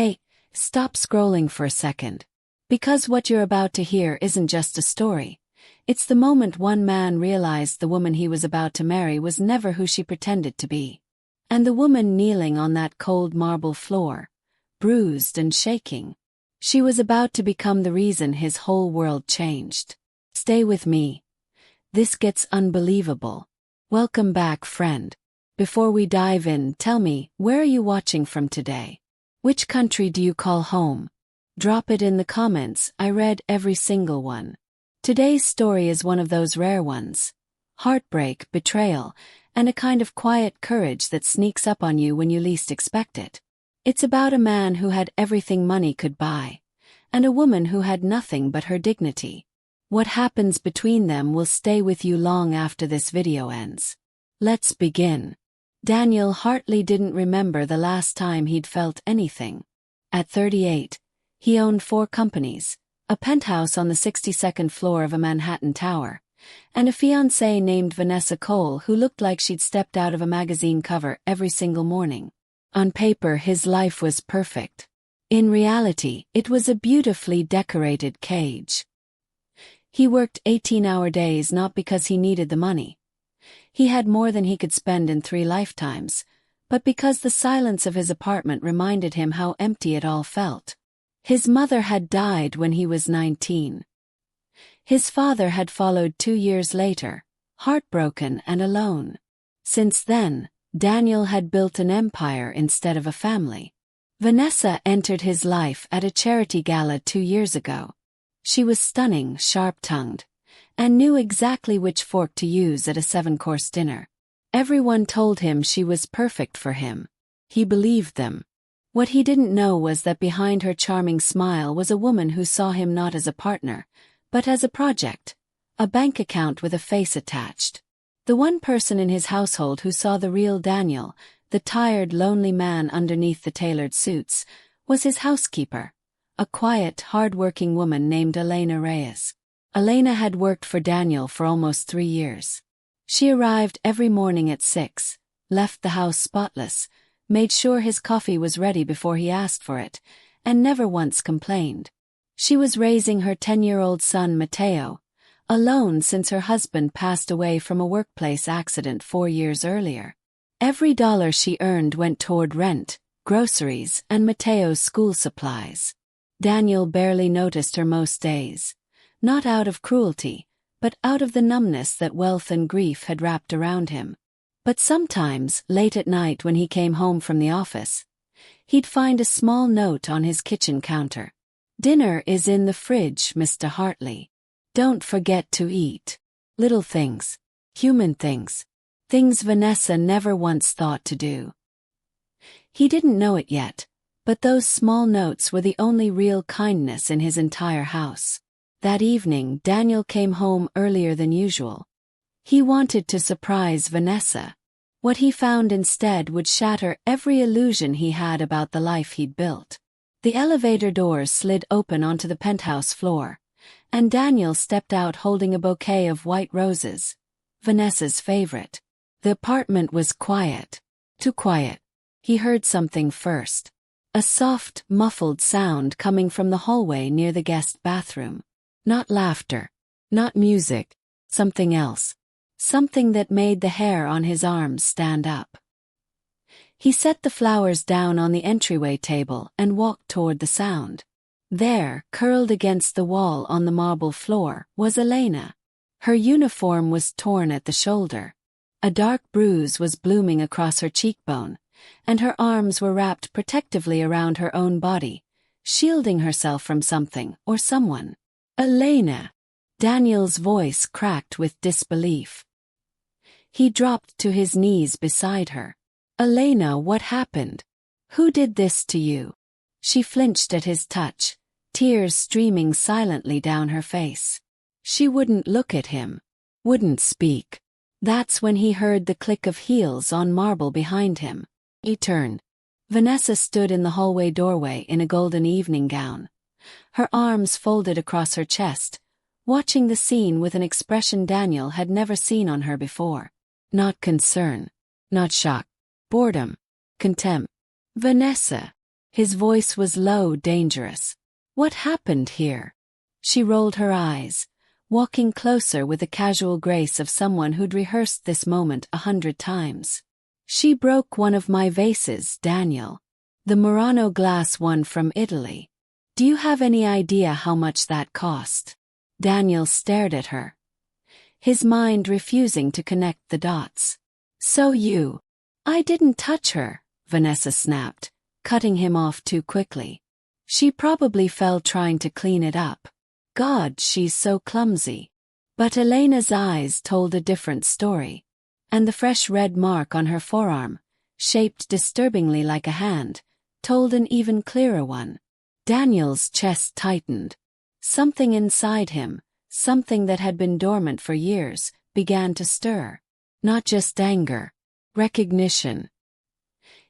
Hey, stop scrolling for a second. Because what you're about to hear isn't just a story. It's the moment one man realized the woman he was about to marry was never who she pretended to be. And the woman kneeling on that cold marble floor, bruised and shaking. She was about to become the reason his whole world changed. Stay with me. This gets unbelievable. Welcome back, friend. Before we dive in, tell me, where are you watching from today? Which country do you call home? Drop it in the comments. I read every single one. Today's story is one of those rare ones. Heartbreak, betrayal, and a kind of quiet courage that sneaks up on you when you least expect it. It's about a man who had everything money could buy, and a woman who had nothing but her dignity. What happens between them will stay with you long after this video ends. Let's begin. Daniel Hartley didn't remember the last time he'd felt anything. At 38, he owned 4 companies, a penthouse on the 62nd floor of a Manhattan tower, and a fiancée named Vanessa Cole who looked like she'd stepped out of a magazine cover every single morning. On paper, his life was perfect. In reality, it was a beautifully decorated cage. He worked 18-hour days not because he needed the money. He had more than he could spend in 3 lifetimes, but because the silence of his apartment reminded him how empty it all felt. His mother had died when he was 19. His father had followed 2 years later, heartbroken and alone. Since then, Daniel had built an empire instead of a family. Vanessa entered his life at a charity gala 2 years ago. She was stunning, sharp-tongued, and knew exactly which fork to use at a 7-course dinner. Everyone told him she was perfect for him. He believed them. What he didn't know was that behind her charming smile was a woman who saw him not as a partner, but as a project, a bank account with a face attached. The one person in his household who saw the real Daniel, the tired, lonely man underneath the tailored suits, was his housekeeper, a quiet, hard-working woman named Elena Reyes. Elena had worked for Daniel for almost 3 years. She arrived every morning at 6, left the house spotless, made sure his coffee was ready before he asked for it, and never once complained. She was raising her 10-year-old son Mateo, alone since her husband passed away from a workplace accident 4 years earlier. Every dollar she earned went toward rent, groceries, and Mateo's school supplies. Daniel barely noticed her most days, not out of cruelty, but out of the numbness that wealth and grief had wrapped around him. But sometimes, late at night when he came home from the office, he'd find a small note on his kitchen counter. "Dinner is in the fridge, Mr. Hartley. Don't forget to eat." Little things. Human things. Things Vanessa never once thought to do. He didn't know it yet, but those small notes were the only real kindness in his entire house. That evening, Daniel came home earlier than usual. He wanted to surprise Vanessa. What he found instead would shatter every illusion he had about the life he'd built. The elevator doors slid open onto the penthouse floor, and Daniel stepped out holding a bouquet of white roses, Vanessa's favorite. The apartment was quiet. Too quiet. He heard something first. A soft, muffled sound coming from the hallway near the guest bathroom. Not laughter. Not music. Something else. Something that made the hair on his arms stand up. He set the flowers down on the entryway table and walked toward the sound. There, curled against the wall on the marble floor, was Elena. Her uniform was torn at the shoulder. A dark bruise was blooming across her cheekbone, and her arms were wrapped protectively around her own body, shielding herself from something or someone. "Elena!" Daniel's voice cracked with disbelief. He dropped to his knees beside her. "Elena, what happened? Who did this to you?" She flinched at his touch, tears streaming silently down her face. She wouldn't look at him, wouldn't speak. That's when he heard the click of heels on marble behind him. He turned. Vanessa stood in the hallway doorway in a golden evening gown, her arms folded across her chest, watching the scene with an expression Daniel had never seen on her before. Not concern, not shock, boredom, contempt. "Vanessa," His voice was low, dangerous. What happened here? She rolled her eyes, walking closer with the casual grace of someone who'd rehearsed this moment 100 times. She broke one of my vases, Daniel. The Murano glass one from Italy. Do you have any idea how much that cost? Daniel stared at her, his mind refusing to connect the dots. I didn't touch her, Vanessa snapped, cutting him off too quickly. She probably fell trying to clean it up. God, she's so clumsy. But Elena's eyes told a different story. And the fresh red mark on her forearm, shaped disturbingly like a hand, told an even clearer one. Daniel's chest tightened. Something inside him, something that had been dormant for years, began to stir. Not just anger. Recognition.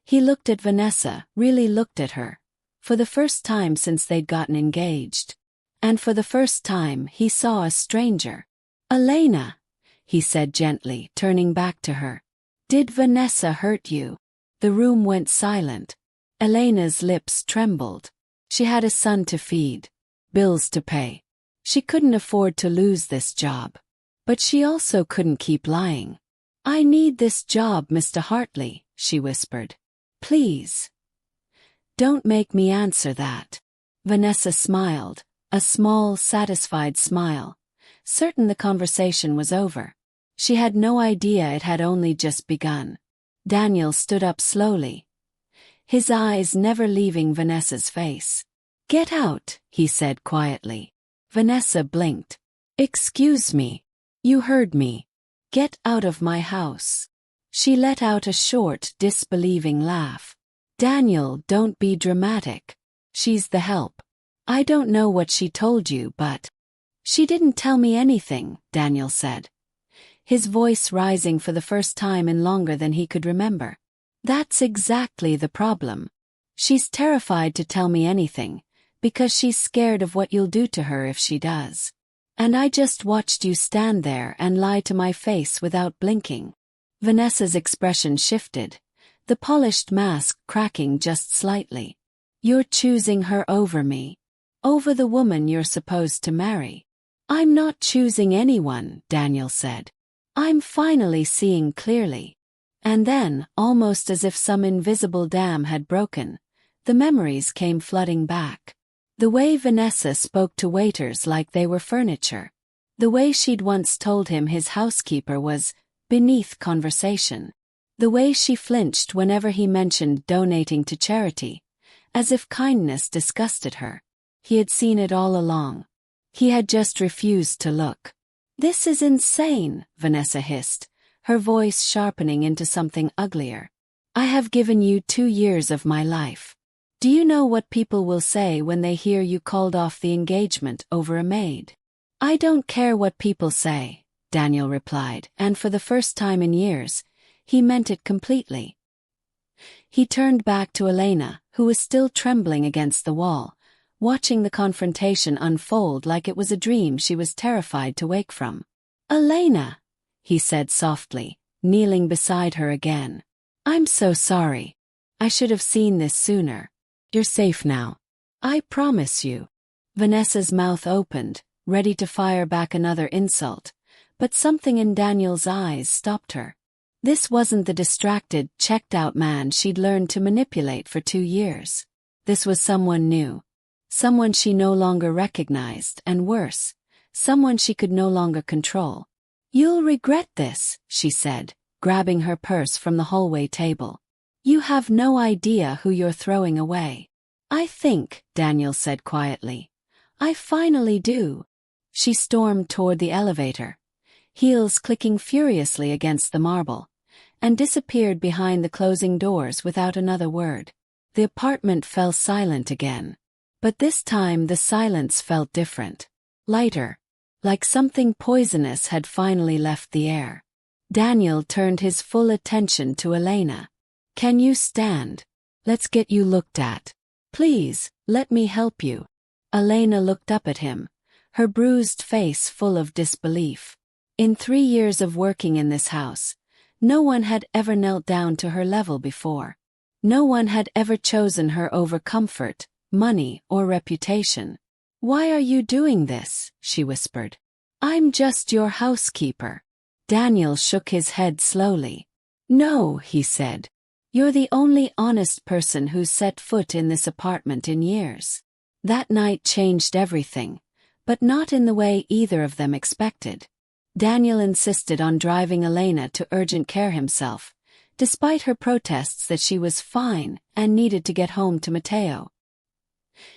He looked at Vanessa, really looked at her. For the first time since they'd gotten engaged. And for the first time he saw a stranger. Elena, he said gently, turning back to her. Did Vanessa hurt you? The room went silent. Elena's lips trembled. She had a son to feed, bills to pay. She couldn't afford to lose this job. But she also couldn't keep lying. I need this job, Mr. Hartley, she whispered. Please. Don't make me answer that. Vanessa smiled, a small, satisfied smile, certain the conversation was over. She had no idea it had only just begun. Daniel stood up slowly, his eyes never leaving Vanessa's face. Get out, he said quietly. Vanessa blinked. Excuse me. You heard me. Get out of my house. She let out a short, disbelieving laugh. Daniel, don't be dramatic. She's the help. I don't know what she told you, but... She didn't tell me anything, Daniel said, his voice rising for the first time in longer than he could remember. That's exactly the problem. She's terrified to tell me anything, because she's scared of what you'll do to her if she does. And I just watched you stand there and lie to my face without blinking. Vanessa's expression shifted, the polished mask cracking just slightly. You're choosing her over me. Over the woman you're supposed to marry. I'm not choosing anyone, Daniel said. I'm finally seeing clearly. And then, almost as if some invisible dam had broken, the memories came flooding back. The way Vanessa spoke to waiters like they were furniture. The way she'd once told him his housekeeper was beneath conversation. The way she flinched whenever he mentioned donating to charity, as if kindness disgusted her. He had seen it all along. He had just refused to look. This is insane, Vanessa hissed, her voice sharpening into something uglier. I have given you 2 years of my life. Do you know what people will say when they hear you called off the engagement over a maid? I don't care what people say, Daniel replied, and for the first time in years, he meant it completely. He turned back to Elena, who was still trembling against the wall, watching the confrontation unfold like it was a dream she was terrified to wake from. Elena, he said softly, kneeling beside her again. I'm so sorry. I should have seen this sooner. You're safe now. I promise you. Vanessa's mouth opened, ready to fire back another insult, but something in Daniel's eyes stopped her. This wasn't the distracted, checked-out man she'd learned to manipulate for 2 years. This was someone new. Someone she no longer recognized, and worse, someone she could no longer control. You'll regret this, she said, grabbing her purse from the hallway table. You have no idea who you're throwing away. I think, Daniel said quietly. I finally do. She stormed toward the elevator, heels clicking furiously against the marble, and disappeared behind the closing doors without another word. The apartment fell silent again. But this time the silence felt different. Lighter. Like something poisonous had finally left the air. Daniel turned his full attention to Elena. Can you stand? Let's get you looked at. Please, let me help you. Elena looked up at him, her bruised face full of disbelief. In 3 years of working in this house, no one had ever knelt down to her level before. No one had ever chosen her over comfort, money, or reputation. "Why are you doing this?" she whispered. "I'm just your housekeeper." Daniel shook his head slowly. "No," he said. "You're the only honest person who's set foot in this apartment in years." That night changed everything, but not in the way either of them expected. Daniel insisted on driving Elena to urgent care himself, despite her protests that she was fine and needed to get home to Matteo.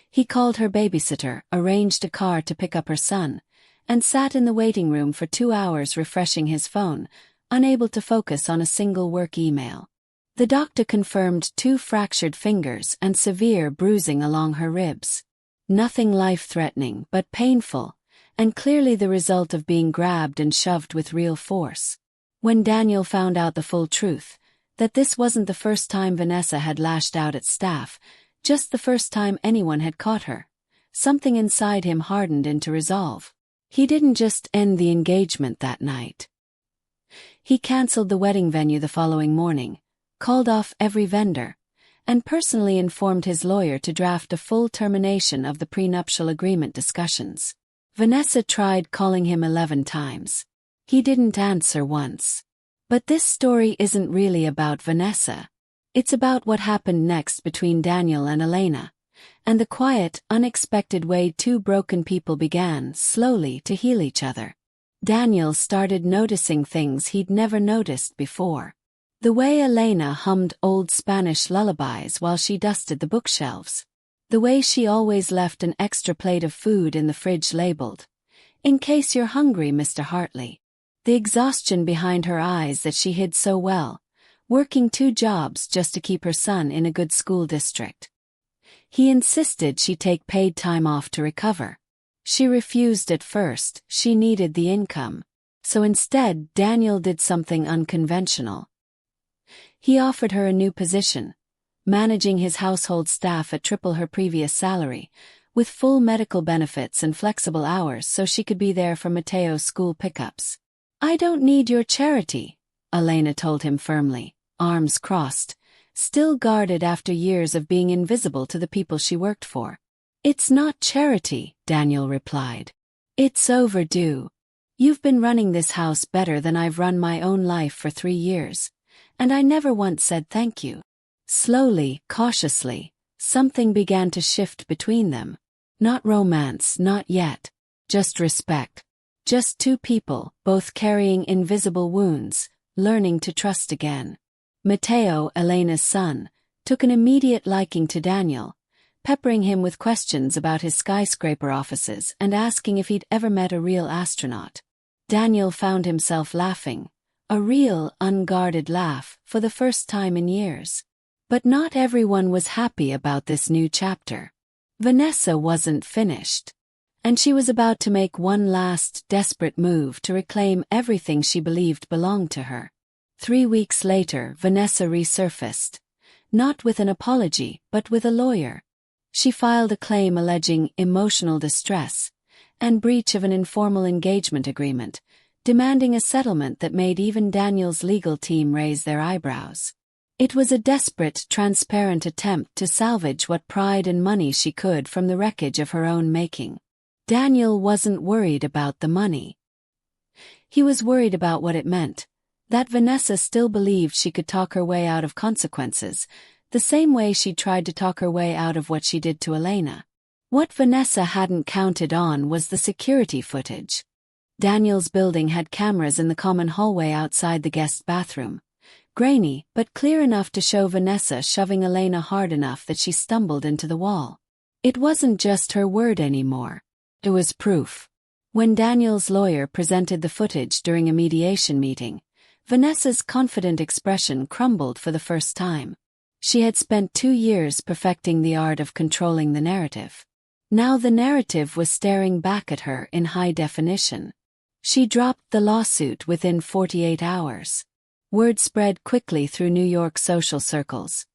He called her babysitter, arranged a car to pick up her son, and sat in the waiting room for 2 hours refreshing his phone, unable to focus on a single work email. The doctor confirmed 2 fractured fingers and severe bruising along her ribs. Nothing life-threatening, but painful, and clearly the result of being grabbed and shoved with real force. When Daniel found out the full truth, that this wasn't the first time Vanessa had lashed out at staff, just the first time anyone had caught her, something inside him hardened into resolve. He didn't just end the engagement that night. He canceled the wedding venue the following morning, called off every vendor, and personally informed his lawyer to draft a full termination of the prenuptial agreement discussions. Vanessa tried calling him 11 times. He didn't answer once. But this story isn't really about Vanessa. It's about what happened next between Daniel and Elena, and the quiet, unexpected way 2 broken people began, slowly, to heal each other. Daniel started noticing things he'd never noticed before. The way Elena hummed old Spanish lullabies while she dusted the bookshelves. The way she always left an extra plate of food in the fridge labeled, "In case you're hungry, Mr. Hartley." The exhaustion behind her eyes that she hid so well, working 2 jobs just to keep her son in a good school district. He insisted she take paid time off to recover. She refused at first, she needed the income. So instead, Daniel did something unconventional. He offered her a new position, managing his household staff at triple her previous salary, with full medical benefits and flexible hours so she could be there for Matteo's school pickups. "I don't need your charity," Elena told him firmly, arms crossed, still guarded after years of being invisible to the people she worked for. "It's not charity," Daniel replied. "It's overdue. You've been running this house better than I've run my own life for 3 years, and I never once said thank you." Slowly, cautiously, something began to shift between them. Not romance, not yet. Just respect. Just 2 people, both carrying invisible wounds, learning to trust again. Matteo, Elena's son, took an immediate liking to Daniel, peppering him with questions about his skyscraper offices and asking if he'd ever met a real astronaut. Daniel found himself laughing, a real, unguarded laugh, for the first time in years. But not everyone was happy about this new chapter. Vanessa wasn't finished. And she was about to make one last, desperate move to reclaim everything she believed belonged to her. 3 weeks later, Vanessa resurfaced. Not with an apology, but with a lawyer. She filed a claim alleging emotional distress and breach of an informal engagement agreement, demanding a settlement that made even Daniel's legal team raise their eyebrows. It was a desperate, transparent attempt to salvage what pride and money she could from the wreckage of her own making. Daniel wasn't worried about the money. He was worried about what it meant, that Vanessa still believed she could talk her way out of consequences, the same way she tried to talk her way out of what she did to Elena. What Vanessa hadn't counted on was the security footage. Daniel's building had cameras in the common hallway outside the guest bathroom. Grainy, but clear enough to show Vanessa shoving Elena hard enough that she stumbled into the wall. It wasn't just her word anymore. It was proof. When Daniel's lawyer presented the footage during a mediation meeting, Vanessa's confident expression crumbled for the first time. She had spent 2 years perfecting the art of controlling the narrative. Now the narrative was staring back at her in high definition. She dropped the lawsuit within 48 hours. Word spread quickly through New York social circles.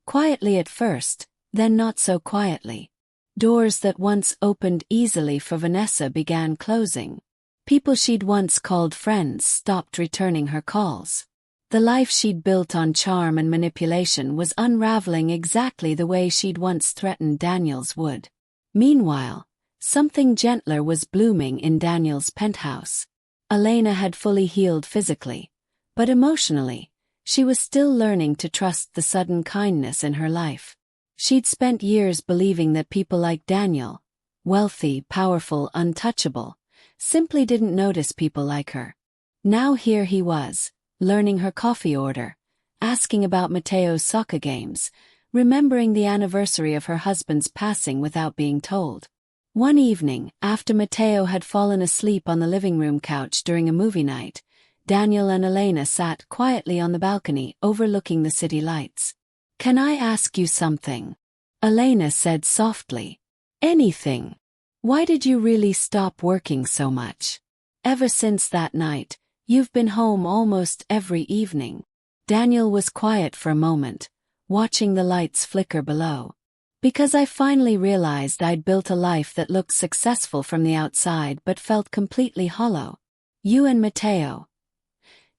Quietly at first, then not so quietly. Doors that once opened easily for Vanessa began closing. People she'd once called friends stopped returning her calls. The life she'd built on charm and manipulation was unraveling exactly the way she'd once threatened Daniel's would. Meanwhile, something gentler was blooming in Daniel's penthouse. Elena had fully healed physically, but emotionally, she was still learning to trust the sudden kindness in her life. She'd spent years believing that people like Daniel, wealthy, powerful, untouchable, simply didn't notice people like her. Now here he was, learning her coffee order, asking about Mateo's soccer games, remembering the anniversary of her husband's passing without being told. One evening, after Mateo had fallen asleep on the living room couch during a movie night, Daniel and Elena sat quietly on the balcony overlooking the city lights. "Can I ask you something?" Elena said softly. "Anything. Why did you really stop working so much? Ever since that night, you've been home almost every evening." Daniel was quiet for a moment, watching the lights flicker below. "Because I finally realized I'd built a life that looked successful from the outside but felt completely hollow. You and Mateo.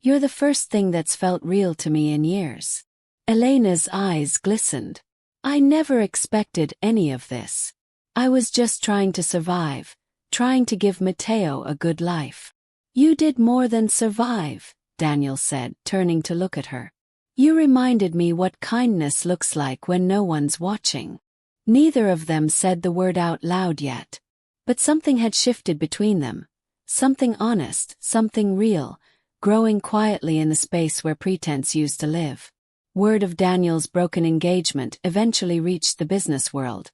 You're the first thing that's felt real to me in years." Elena's eyes glistened. "I never expected any of this. I was just trying to survive, trying to give Mateo a good life." "You did more than survive," Daniel said, turning to look at her. "You reminded me what kindness looks like when no one's watching." Neither of them said the word out loud yet. But something had shifted between them. Something honest, something real, growing quietly in the space where pretense used to live. Word of Daniel's broken engagement eventually reached the business world,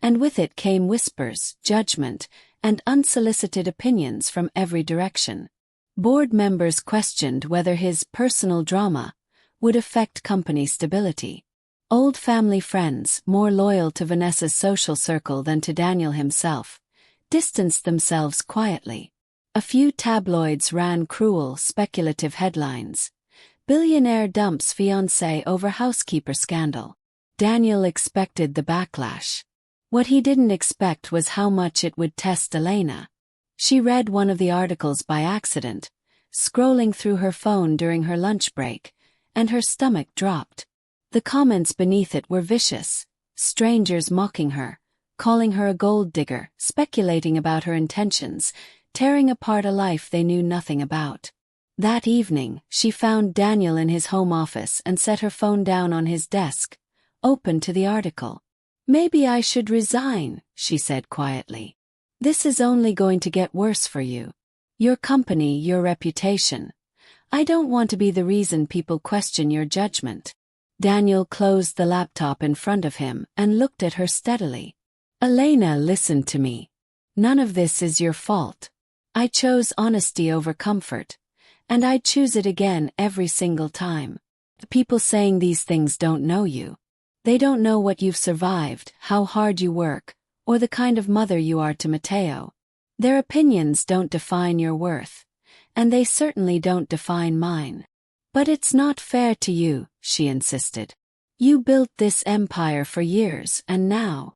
and with it came whispers, judgment, and unsolicited opinions from every direction. Board members questioned whether his personal drama would affect company stability. Old family friends, more loyal to Vanessa's social circle than to Daniel himself, distanced themselves quietly. A few tabloids ran cruel, speculative headlines. "Billionaire dumps fiancé over housekeeper scandal." Daniel expected the backlash. What he didn't expect was how much it would test Elena. She read one of the articles by accident, scrolling through her phone during her lunch break, and her stomach dropped. The comments beneath it were vicious, strangers mocking her, calling her a gold digger, speculating about her intentions, tearing apart a life they knew nothing about. That evening, she found Daniel in his home office and set her phone down on his desk, open to the article. "Maybe I should resign," she said quietly. "This is only going to get worse for you. Your company, your reputation. I don't want to be the reason people question your judgment." Daniel closed the laptop in front of him and looked at her steadily. "Elena, listen to me. None of this is your fault. I chose honesty over comfort, and I'd choose it again every single time. The people saying these things don't know you. They don't know what you've survived, how hard you work, or the kind of mother you are to Mateo. Their opinions don't define your worth, and they certainly don't define mine." "But it's not fair to you," she insisted. "You built this empire for years, and now,"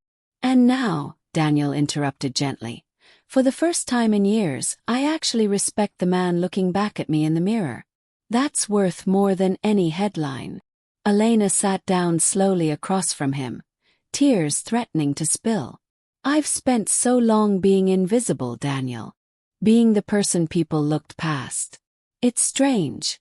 Daniel interrupted gently, "for the first time in years, I actually respect the man looking back at me in the mirror. That's worth more than any headline." Elena sat down slowly across from him, tears threatening to spill. "I've spent so long being invisible, Daniel. Being the person people looked past. It's strange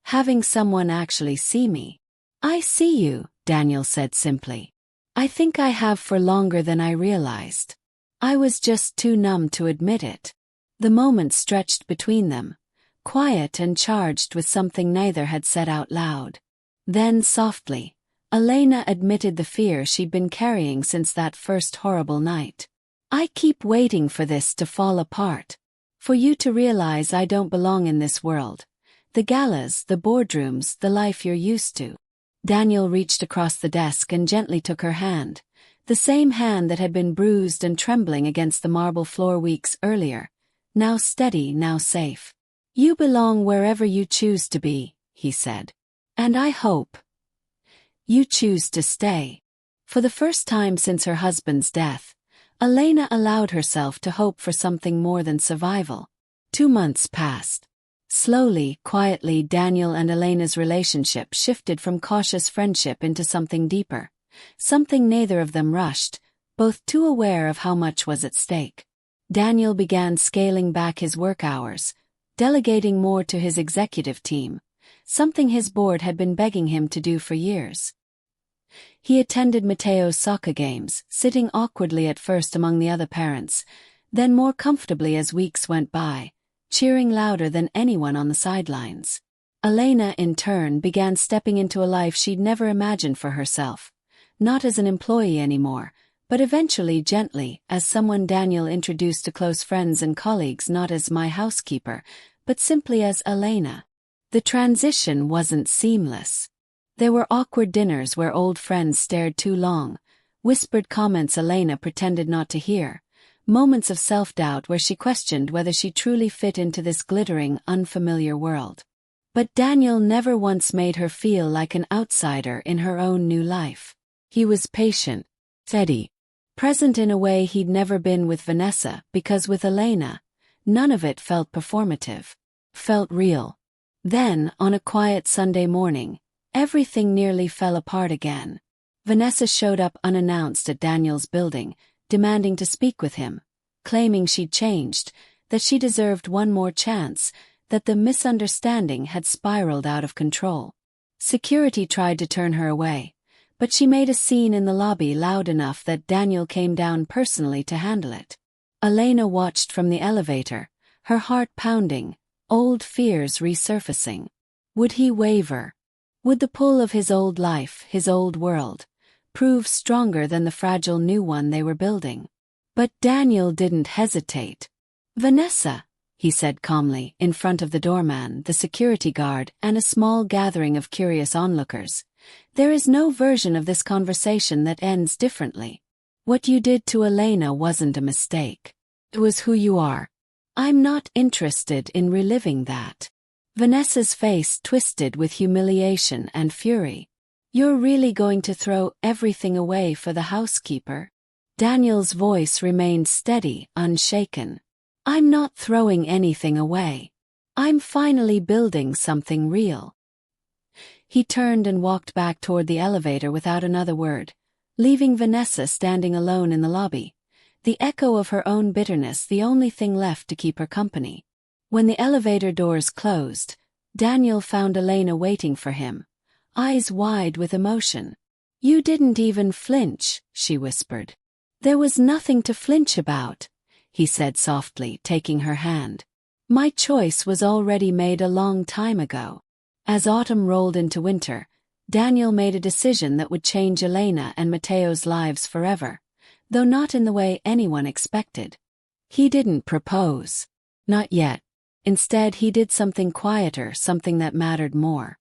having someone actually see me." "I see you," Daniel said simply. "I think I have for longer than I realized. I was just too numb to admit it." The moment stretched between them, quiet and charged with something neither had said out loud. Then softly, Elena admitted the fear she'd been carrying since that first horrible night. "I keep waiting for this to fall apart. For you to realize I don't belong in this world. The galas, the boardrooms, the life you're used to." Daniel reached across the desk and gently took her hand, the same hand that had been bruised and trembling against the marble floor weeks earlier, now steady, now safe. "You belong wherever you choose to be," he said. "And I hope you choose to stay." For the first time since her husband's death, Elena allowed herself to hope for something more than survival. 2 months passed. Slowly, quietly, Daniel and Elena's relationship shifted from cautious friendship into something deeper. Something neither of them rushed, both too aware of how much was at stake. Daniel began scaling back his work hours, delegating more to his executive team, something his board had been begging him to do for years. He attended Matteo's soccer games, sitting awkwardly at first among the other parents, then more comfortably as weeks went by, cheering louder than anyone on the sidelines. Elena, in turn, began stepping into a life she'd never imagined for herself, not as an employee anymore, but eventually gently, as someone Daniel introduced to close friends and colleagues, not as my housekeeper, but simply as Elena. The transition wasn't seamless. There were awkward dinners where old friends stared too long, whispered comments Elena pretended not to hear, moments of self-doubt where she questioned whether she truly fit into this glittering, unfamiliar world. But Daniel never once made her feel like an outsider in her own new life. He was patient, steady, present in a way he'd never been with Vanessa, because with Elena, none of it felt performative, felt real. Then, on a quiet Sunday morning, everything nearly fell apart again. Vanessa showed up unannounced at Daniel's building, demanding to speak with him, claiming she'd changed, that she deserved one more chance, that the misunderstanding had spiraled out of control. Security tried to turn her away, but she made a scene in the lobby loud enough that Daniel came down personally to handle it. Elena watched from the elevator, her heart pounding, old fears resurfacing. Would he waver? Would the pull of his old life, his old world, prove stronger than the fragile new one they were building? But Daniel didn't hesitate. "Vanessa," he said calmly, in front of the doorman, the security guard, and a small gathering of curious onlookers, "there is no version of this conversation that ends differently. What you did to Elena wasn't a mistake. It was who you are. I'm not interested in reliving that." Vanessa's face twisted with humiliation and fury. "You're really going to throw everything away for the housekeeper?" Daniel's voice remained steady, unshaken. "I'm not throwing anything away. I'm finally building something real." He turned and walked back toward the elevator without another word, leaving Vanessa standing alone in the lobby, the echo of her own bitterness the only thing left to keep her company. When the elevator doors closed, Daniel found Elena waiting for him, eyes wide with emotion. "You didn't even flinch," she whispered. "There was nothing to flinch about," he said softly, taking her hand. "My choice was already made a long time ago." As autumn rolled into winter, Daniel made a decision that would change Elena and Matteo's lives forever, though not in the way anyone expected. He didn't propose. Not yet. Instead, he did something quieter, something that mattered more.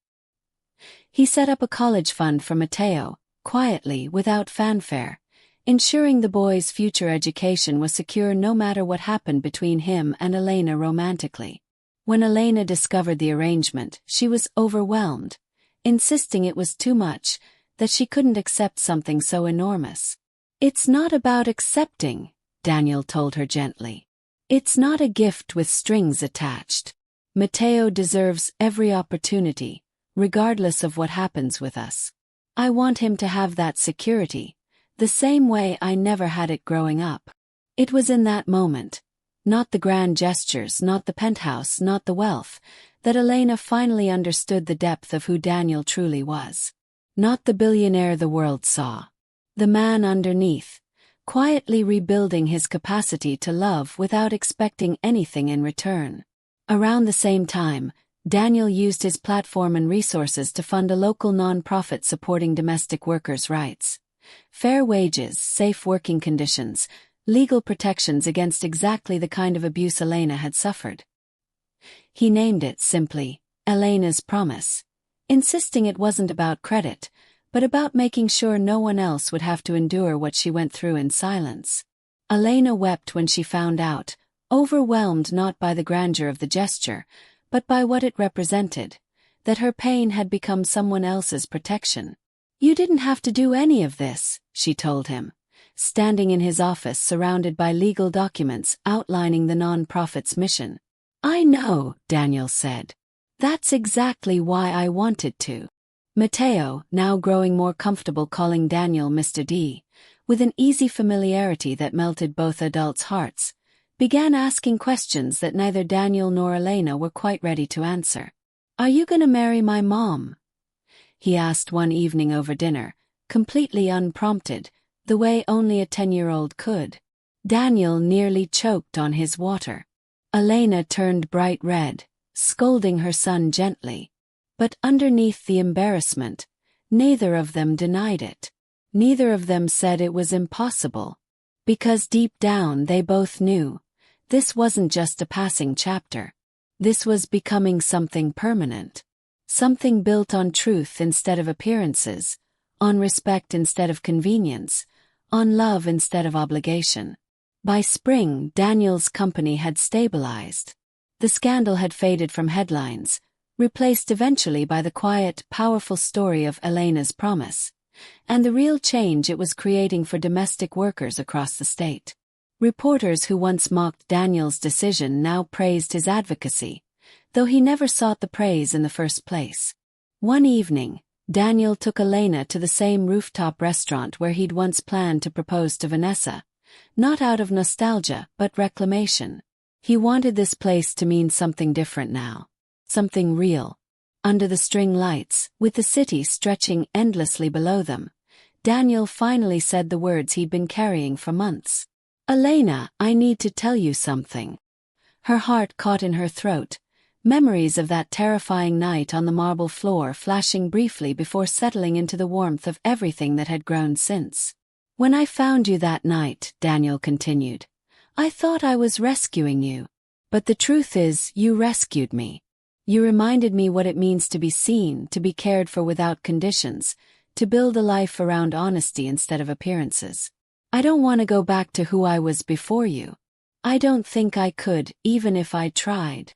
He set up a college fund for Matteo, quietly, without fanfare, ensuring the boy's future education was secure no matter what happened between him and Elena romantically. When Elena discovered the arrangement, she was overwhelmed, insisting it was too much, that she couldn't accept something so enormous. "It's not about accepting," Daniel told her gently. "It's not a gift with strings attached. Matteo deserves every opportunity, regardless of what happens with us. I want him to have that security, the same way I never had it growing up." It was in that moment, not the grand gestures, not the penthouse, not the wealth, that Elena finally understood the depth of who Daniel truly was. Not the billionaire the world saw. The man underneath, quietly rebuilding his capacity to love without expecting anything in return. Around the same time, Daniel used his platform and resources to fund a local non-profit supporting domestic workers' rights. Fair wages, safe working conditions, legal protections against exactly the kind of abuse Elena had suffered. He named it simply, Elena's Promise, insisting it wasn't about credit, but about making sure no one else would have to endure what she went through in silence. Elena wept when she found out, overwhelmed not by the grandeur of the gesture, but by what it represented, that her pain had become someone else's protection. "You didn't have to do any of this," she told him, standing in his office surrounded by legal documents outlining the non-profit's mission. I know, Daniel said. That's exactly why I wanted to. Matteo, now growing more comfortable calling Daniel Mr. D, with an easy familiarity that melted both adults' hearts, began asking questions that neither Daniel nor Elena were quite ready to answer. Are you gonna marry my mom? He asked one evening over dinner, completely unprompted, the way only a 10-year-old could. Daniel nearly choked on his water. Elena turned bright red, scolding her son gently. But underneath the embarrassment, neither of them denied it. Neither of them said it was impossible. Because deep down they both knew, this wasn't just a passing chapter. This was becoming something permanent. Something built on truth instead of appearances, on respect instead of convenience, on love instead of obligation. By spring, Daniel's company had stabilized. The scandal had faded from headlines, replaced eventually by the quiet, powerful story of Elena's promise, and the real change it was creating for domestic workers across the state. Reporters who once mocked Daniel's decision now praised his advocacy, though he never sought the praise in the first place. One evening, Daniel took Elena to the same rooftop restaurant where he'd once planned to propose to Vanessa, not out of nostalgia but reclamation. He wanted this place to mean something different now. Something real. Under the string lights, with the city stretching endlessly below them, Daniel finally said the words he'd been carrying for months. Elena, I need to tell you something. Her heart caught in her throat, memories of that terrifying night on the marble floor flashing briefly before settling into the warmth of everything that had grown since. When I found you that night, Daniel continued, I thought I was rescuing you. But the truth is, you rescued me. You reminded me what it means to be seen, to be cared for without conditions, to build a life around honesty instead of appearances. I don't want to go back to who I was before you. I don't think I could, even if I tried.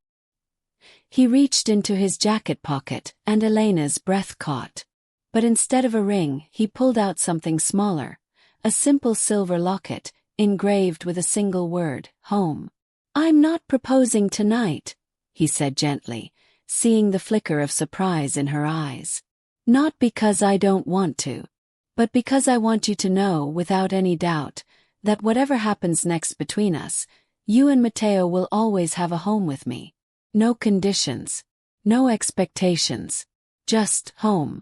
He reached into his jacket pocket, and Elena's breath caught. But instead of a ring, he pulled out something smaller, a simple silver locket, engraved with a single word, home. I'm not proposing tonight, he said gently, seeing the flicker of surprise in her eyes. Not because I don't want to, but because I want you to know without any doubt that whatever happens next between us, you and Matteo will always have a home with me. No conditions, no expectations, just home.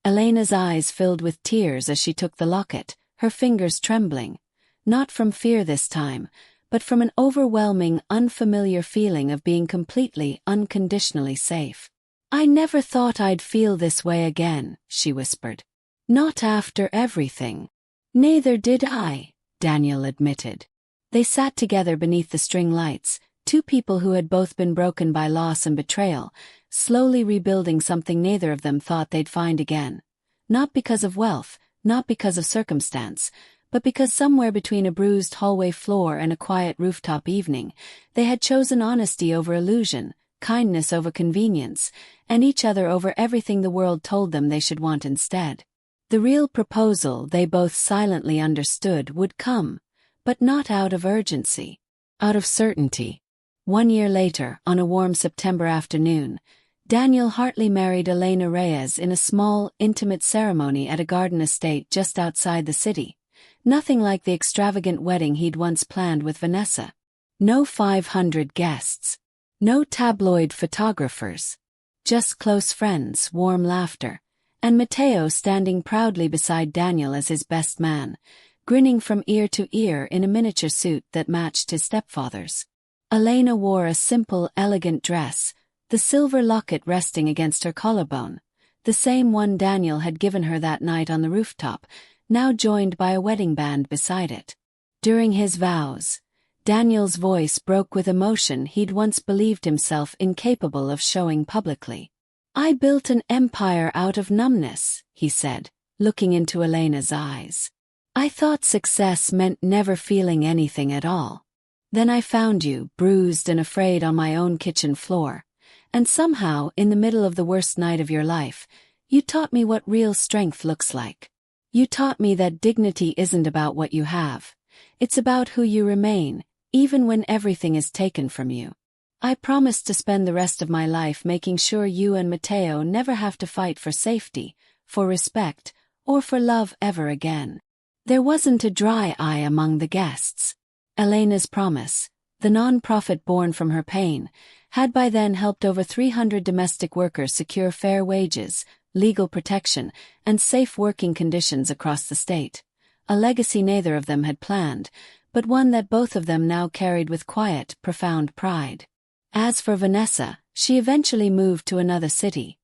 Elena's eyes filled with tears as she took the locket, her fingers trembling, not from fear this time, but from an overwhelming, unfamiliar feeling of being completely, unconditionally safe. I never thought I'd feel this way again, she whispered. Not after everything. Neither did I, Daniel admitted. They sat together beneath the string lights, two people who had both been broken by loss and betrayal, slowly rebuilding something neither of them thought they'd find again. Not because of wealth, not because of circumstance, but because somewhere between a bruised hallway floor and a quiet rooftop evening, they had chosen honesty over illusion, kindness over convenience, and each other over everything the world told them they should want instead. The real proposal, they both silently understood, would come, but not out of urgency, out of certainty. 1 year later, on a warm September afternoon, Daniel Hartley married Elena Reyes in a small, intimate ceremony at a garden estate just outside the city. Nothing like the extravagant wedding he'd once planned with Vanessa. No 500 guests. No tabloid photographers. Just close friends, warm laughter, and Matteo standing proudly beside Daniel as his best man, grinning from ear to ear in a miniature suit that matched his stepfather's. Elena wore a simple, elegant dress, the silver locket resting against her collarbone, the same one Daniel had given her that night on the rooftop, now joined by a wedding band beside it. During his vows, Daniel's voice broke with emotion he'd once believed himself incapable of showing publicly. I built an empire out of numbness, he said, looking into Elena's eyes. I thought success meant never feeling anything at all. Then I found you, bruised and afraid on my own kitchen floor, and somehow, in the middle of the worst night of your life, you taught me what real strength looks like. You taught me that dignity isn't about what you have. It's about who you remain, even when everything is taken from you. I promise to spend the rest of my life making sure you and Matteo never have to fight for safety, for respect, or for love ever again." There wasn't a dry eye among the guests. Elena's promise, the non-profit born from her pain, had by then helped over 300 domestic workers secure fair wages, legal protection, and safe working conditions across the state. A legacy neither of them had planned, but one that both of them now carried with quiet, profound pride. As for Vanessa, she eventually moved to another city,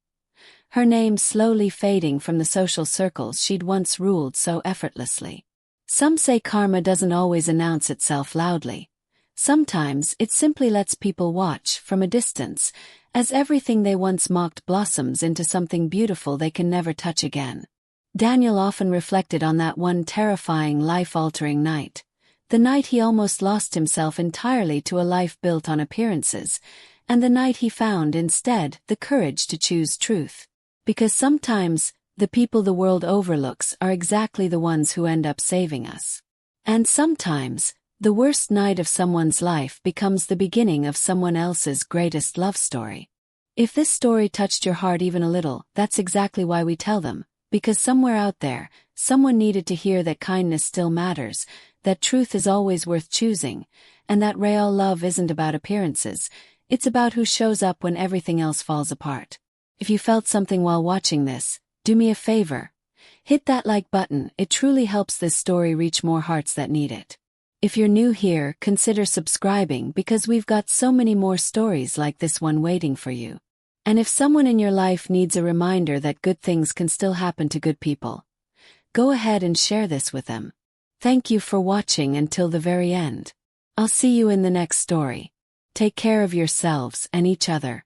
her name slowly fading from the social circles she'd once ruled so effortlessly. Some say karma doesn't always announce itself loudly. Sometimes it simply lets people watch from a distance, as everything they once mocked blossoms into something beautiful they can never touch again. Daniel often reflected on that one terrifying, life-altering night. The night he almost lost himself entirely to a life built on appearances, and the night he found instead the courage to choose truth. Because sometimes, the people the world overlooks are exactly the ones who end up saving us. And sometimes, the worst night of someone's life becomes the beginning of someone else's greatest love story. If this story touched your heart even a little, that's exactly why we tell them, because somewhere out there, someone needed to hear that kindness still matters, that truth is always worth choosing, and that real love isn't about appearances, it's about who shows up when everything else falls apart. If you felt something while watching this, do me a favor. Hit that like button, it truly helps this story reach more hearts that need it. If you're new here, consider subscribing because we've got so many more stories like this one waiting for you. And if someone in your life needs a reminder that good things can still happen to good people, go ahead and share this with them. Thank you for watching until the very end. I'll see you in the next story. Take care of yourselves and each other.